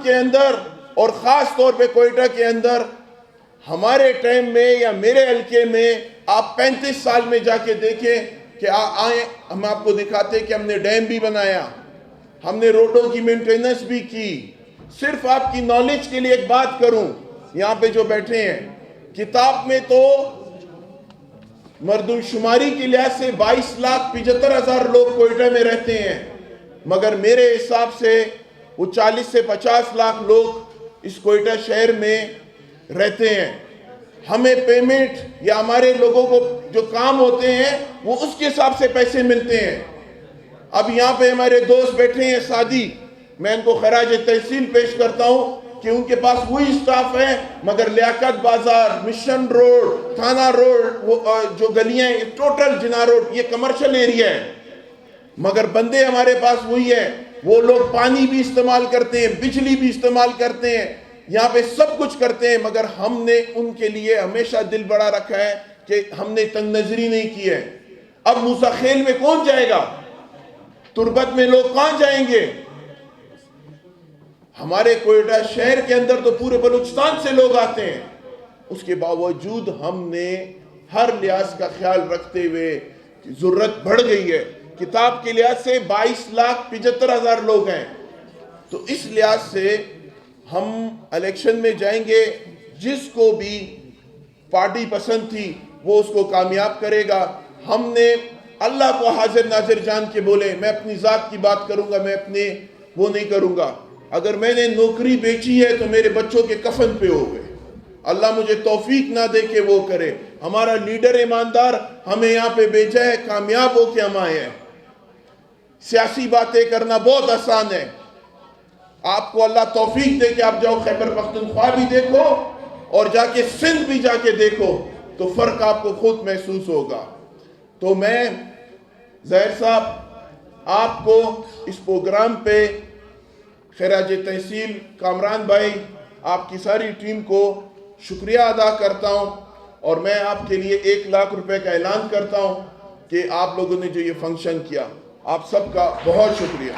کے اندر اور خاص طور پہ کوئٹہ کے اندر ہمارے ٹائم میں یا میرے حلقے میں آپ 35 سال میں جا کے دیکھیں کہ آئیں ہم آپ کو دکھاتے کہ ہم نے ڈیم بھی بنایا, ہم نے روڈوں کی مینٹیننس بھی کی. صرف آپ کی نالج کے لیے ایک بات کروں, یہاں پہ جو بیٹھے ہیں, کتاب میں تو مردم شماری کے لحاظ سے 22,75,000 لوگ کوئٹہ میں رہتے ہیں, مگر میرے حساب سے وہ 40 سے 50 لاکھ لوگ اس کوئٹہ شہر میں رہتے ہیں. ہمیں پیمنٹ یا ہمارے لوگوں کو جو کام ہوتے ہیں وہ اس کے حساب سے پیسے ملتے ہیں. اب یہاں پہ ہمارے دوست بیٹھے ہیں سعدی, میں ان کو خراج تحسین پیش کرتا ہوں کہ ان کے پاس وہی اسٹاف ہے, مگر لیاقت بازار, مشن روڈ, تھانہ روڈ, جو گلیاں ہیں, ٹوٹل جناح روڈ, یہ کمرشل ایریا ہے, مگر بندے ہمارے پاس وہی ہیں. وہ لوگ پانی بھی استعمال کرتے ہیں, بجلی بھی استعمال کرتے ہیں, یہاں پہ سب کچھ کرتے ہیں, مگر ہم نے ان کے لیے ہمیشہ دل بڑا رکھا ہے کہ ہم نے تنگ نظری نہیں کی ہے. اب موسیٰ خیل میں کون جائے گا؟ تربت میں لوگ کہاں جائیں گے؟ ہمارے کوئٹہ شہر کے اندر تو پورے بلوچستان سے لوگ آتے ہیں. اس کے باوجود ہم نے ہر لحاظ کا خیال رکھتے ہوئے, ضرورت بڑھ گئی ہے, کتاب کے لحاظ سے 22,75,000 لوگ ہیں, تو اس لحاظ سے ہم الیکشن میں جائیں گے. جس کو بھی پارٹی پسند تھی وہ اس کو کامیاب کرے گا. ہم نے اللہ کو حاضر ناظر جان کے بولے, میں اپنی ذات کی بات کروں گا, میں اپنے وہ نہیں کروں گا. اگر میں نے نوکری بیچی ہے تو میرے بچوں کے کفن پہ ہو گئے. اللہ مجھے توفیق نہ دے کہ وہ کرے. ہمارا لیڈر ایماندار ہمیں یہاں پہ بھیجا ہے, کامیاب ہو کے ہم آئے ہیں. سیاسی باتیں کرنا بہت آسان ہے. آپ کو اللہ توفیق دے کہ آپ جاؤ خیبر پختونخوا بھی دیکھو اور جا کے سندھ بھی جا کے دیکھو, تو فرق آپ کو خود محسوس ہوگا. تو میں ظاہر صاحب آپ کو اس پروگرام پہ خراج تحسین, کامران بھائی, آپ کی ساری ٹیم کو شکریہ ادا کرتا ہوں, اور میں آپ کے لیے 1,00,000 روپے کا اعلان کرتا ہوں کہ آپ لوگوں نے جو یہ فنکشن کیا, آپ سب کا بہت شکریہ.